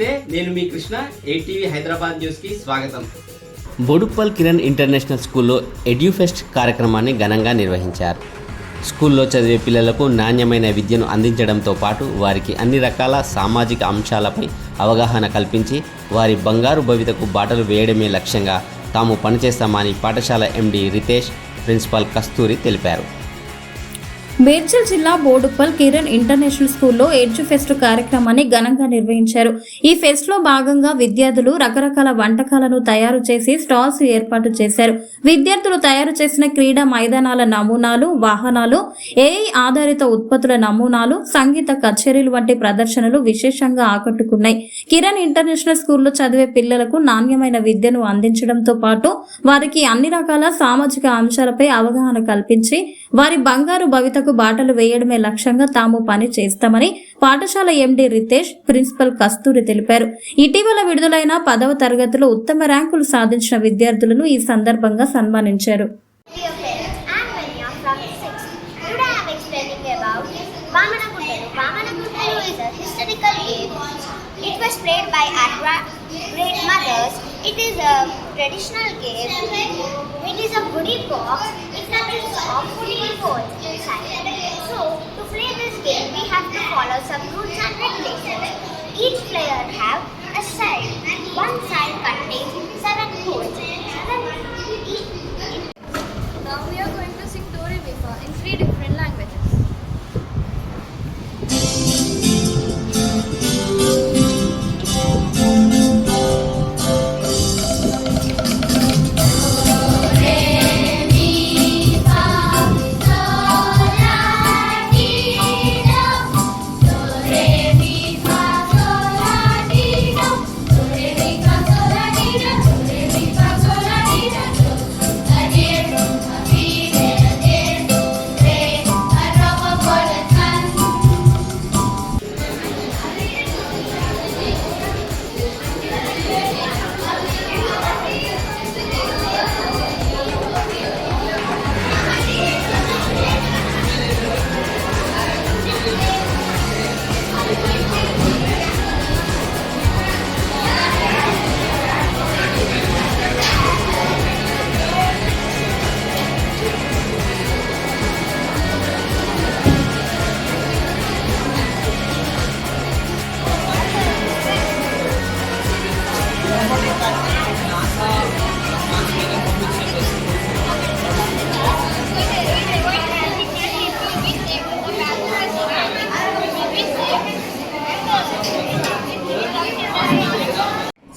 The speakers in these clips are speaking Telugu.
నమస్తే, నేను మీ కృష్ణ. ఏటీవీ హైదరాబాద్ న్యూస్కి స్వాగతం. బోడుప్పల్ కిరణ్ ఇంటర్నేషనల్ స్కూల్లో ఎడ్యూఫెస్ట్ కార్యక్రమాన్ని ఘనంగా నిర్వహించారు. స్కూల్లో చదివే పిల్లలకు నాణ్యమైన విద్యను అందించడంతో పాటు వారికి అన్ని రకాల సామాజిక అంశాలపై అవగాహన కల్పించి వారి బంగారు భవితకు బాటలు వేయడమే లక్ష్యంగా తాము పనిచేస్తామని పాఠశాల ఎండీ రితేష్, ప్రిన్సిపాల్ కస్తూరి తెలిపారు. మేడ్చల్ జిల్లా బోడుప్పల్ కిరణ్ ఇంటర్నేషనల్ స్కూల్లో ఎడ్యుఫెస్ట్ కార్యక్రమాన్ని ఘనంగా నిర్వహించారు. ఈ ఫెస్ట్ లో భాగంగా విద్యార్థులు రకరకాల వంటకాలను తయారు చేసి స్టాల్స్ ఏర్పాటు చేశారు. విద్యార్థులు తయారు చేసిన క్రీడా మైదానాల నమూనాలు, వాహనాలు, ఏఐ ఆధారిత ఉత్పత్తుల నమూనాలు, సంగీత కచేరీలు వంటి ప్రదర్శనలు విశేషంగా ఆకట్టుకున్నాయి. కిరణ్ ఇంటర్నేషనల్ స్కూల్లో చదివే పిల్లలకు నాణ్యమైన విద్యను అందించడంతో పాటు వారికి అన్ని రకాల సామాజిక అంశాలపై అవగాహన కల్పించి వారి బంగారు భవితకు బాటలు వేయడమే లక్ష్యంగా తాము పని చేస్తామని పాఠశాల ఎండీ రితేష్, ప్రిన్సిపల్ కస్తూరి తెలిపారు. ఇటీవల విడుదలైన 10వ తరగతిలో ఉత్తమ ర్యాంకులు సాధించిన విద్యార్థులను ఈ సందర్భంగా సన్మానించారు. It was played by our great mothers. It is a traditional game. It is a goodie box. It consists of goodie balls inside. So, to play this game, we have to follow some rules and regulations. Each player have a side. One side contains 7 holes. Now we are going to sing Do Re Mi Fa in 3 different languages.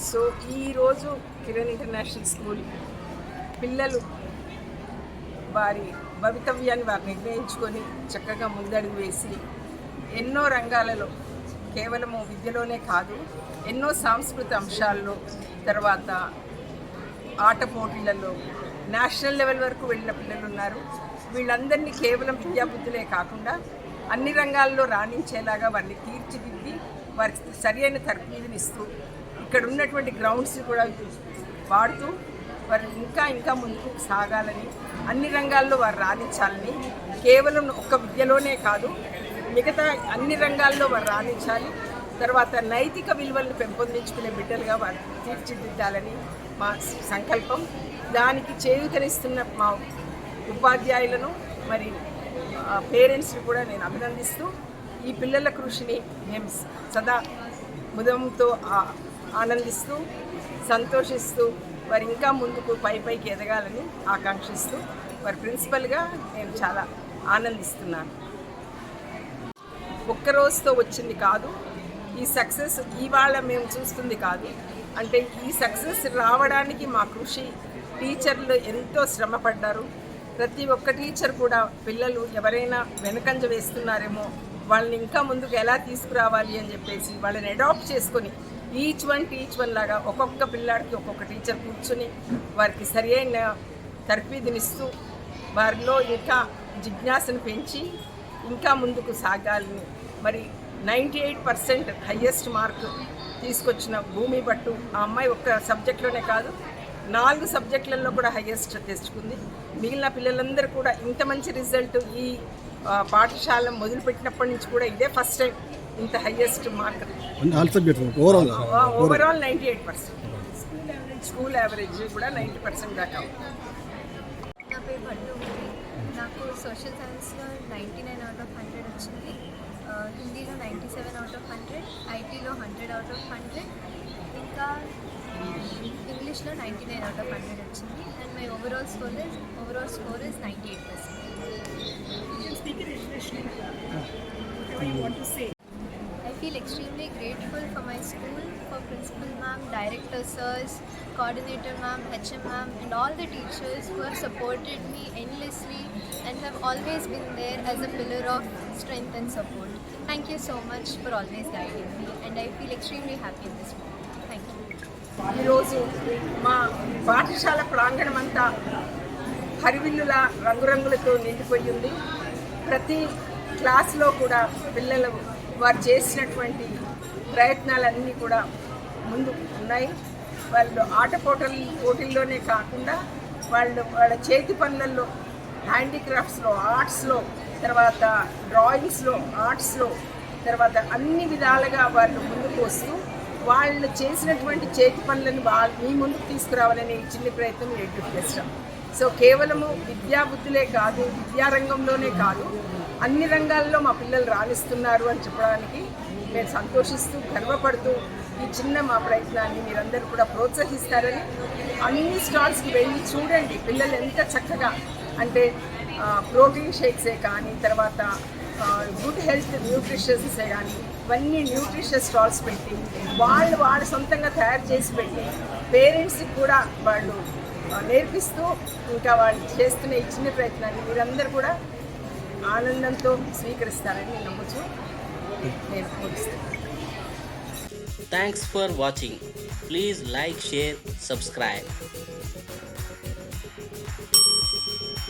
So ఈరోజు కిరణ్ ఇంటర్నేషనల్ స్కూల్ పిల్లలు వారి భవితవ్యాన్ని వారు నిర్ణయించుకొని చక్కగా ముందడుగు వేసి ఎన్నో రంగాలలో కేవలము విద్యలోనే కాదు ఎన్నో సాంస్కృతిక అంశాల్లో, తర్వాత ఆట పోటీలలో నేషనల్ లెవెల్ వరకు వెళ్ళిన పిల్లలు ఉన్నారు. వీళ్ళందరినీ కేవలం విద్యాబుద్ధులే కాకుండా అన్ని రంగాల్లో రాణించేలాగా వారిని తీర్చిదిద్ది వారికి సరి అయిన తరబీదునిస్తూ ఇక్కడ ఉన్నటువంటి గ్రౌండ్స్ని కూడా వాడుతూ వారు ఇంకా ముందుకు సాగాలని, అన్ని రంగాల్లో వారు రాణించాలని, కేవలం ఒక్క విద్యలోనే కాదు మిగతా అన్ని రంగాల్లో వారు రాణించాలి. తర్వాత నైతిక విలువలను పెంపొందించుకునే బిడ్డలుగా వారు తీర్చిదిద్దాలని మా సంకల్పం. దానికి చేయూతనిస్తున్న మా ఉపాధ్యాయులను మరి పేరెంట్స్ని కూడా నేను అభినందిస్తూ ఈ పిల్లల కృషిని మేము సదా ముదంతో ఆనందిస్తూ సంతోషిస్తూ వారు ఇంకా ముందుకు పైకి ఎదగాలని ఆకాంక్షిస్తూ వారి ప్రిన్సిపల్గా నేను చాలా ఆనందిస్తున్నాను. ఒక్కరోజుతో వచ్చింది కాదు ఈ సక్సెస్, ఇవాళ మేము చూస్తుంది కాదు. అంటే ఈ సక్సెస్ రావడానికి మా కృషి, టీచర్లు ఎంతో శ్రమపడ్డారు. ప్రతి ఒక్క టీచర్ కూడా పిల్లలు ఎవరైనా వెనకంజ వేస్తున్నారేమో వాళ్ళని ఇంకా ముందుకు ఎలా తీసుకురావాలి అని చెప్పేసి వాళ్ళని అడాప్ట్ చేసుకొని ఈచ్ వన్ లాగా ఒక్కొక్క పిల్లాడికి ఒక్కొక్క టీచర్ కూర్చొని వారికి సరి అయిన తర్ఫీదునిస్తూ వారిలో ఇంకా జిజ్ఞాసను పెంచి ఇంకా ముందుకు సాగాలని. మరి 98% హయ్యెస్ట్ మార్క్ తీసుకొచ్చిన భూమి భట్టు ఆ అమ్మాయి ఒక్క సబ్జెక్ట్లోనే కాదు 4 సబ్జెక్టులలో కూడా హయ్యెస్ట్ తెచ్చుకుంది. మిగిలిన పిల్లలందరూ కూడా ఇంత మంచి రిజల్ట్ ఈ పాఠశాల మొదలుపెట్టినప్పటి నుంచి కూడా ఇదే ఫస్ట్ టైం ఇంత హయ్యెస్ట్ మార్క్ ఆల్ సబ్జెక్ట్స్ ఓవరాల్గా ఓవరాల్ 98%. స్కూల్ యావరేజ్ కూడా 90% దాకా ఉంది. నా పేరు పట్టు ఉంది. నాకు సోషల్ సైన్స్లో 99/100 వచ్చింది. హిందీలో 97/100, ఐటీలో 100/100, ఇంకా ఇంగ్లీష్లో 99/100 వచ్చింది. And my overall score is 98%. I feel extremely grateful for my school, for principal ma'am, director sirs, coordinator ma'am, HM ma'am, and all the teachers who have supported me endlessly and have always been there as a pillar of strength and support. Thank you so much for always guiding me, and I feel extremely happy in this school. Thank you. ఈరోజు మా పాఠశాల ప్రాంగణం అంతా హరివిల్లుల రంగురంగులతో నిండిపోయి ఉంది. ప్రతి క్లాస్లో కూడా పిల్లలు వారు చేసినటువంటి ప్రయత్నాలన్నీ కూడా ముందు ఉన్నాయి. వాళ్ళు పోటీల్లోనే కాకుండా వాళ్ళ చేతి పనులలో, హ్యాండీక్రాఫ్ట్స్లో, ఆర్ట్స్లో, తర్వాత డ్రాయింగ్స్లో, ఆర్ట్స్లో, తర్వాత అన్ని విధాలుగా వాళ్ళు ముందుకు వస్తూ వాళ్ళు చేసినటువంటి చేతి పనులను మీ ముందుకు తీసుకురావాలనే చిన్న ప్రయత్నం ఎడ్యుఫెస్ట్. సో కేవలము విద్యాబుద్ధులే కాదు, విద్యారంగంలోనే కాదు, అన్ని రంగాల్లో మా పిల్లలు రాణిస్తున్నారు అని చెప్పడానికి మేము సంతోషిస్తూ గర్వపడుతూ ఈ చిన్న మా ప్రయత్నాన్ని మీరందరూ కూడా ప్రోత్సహిస్తారని, అన్ని స్టాల్స్కి వెళ్ళి చూడండి పిల్లలు ఎంత చక్కగా, అంటే ప్రోటీన్ షేక్సే కానీ, తర్వాత గుడ్ హెల్త్ న్యూట్రిషన్సే కానీ, ఇవన్నీ న్యూట్రిషియస్ స్టాల్స్ పెట్టి వాళ్ళు సొంతంగా తయారు చేసి పెట్టి పేరెంట్స్కి కూడా వాళ్ళు నేర్పిస్తూ ఇంకా వాళ్ళు చేస్తున్న ఈ చిన్న ప్రయత్నాన్ని మీరందరూ కూడా ఆనందంతో స్వీకరిస్తారని నమ్ముతూ నేను ముగిస్తాను. Thanks for watching. Please like, share, subscribe.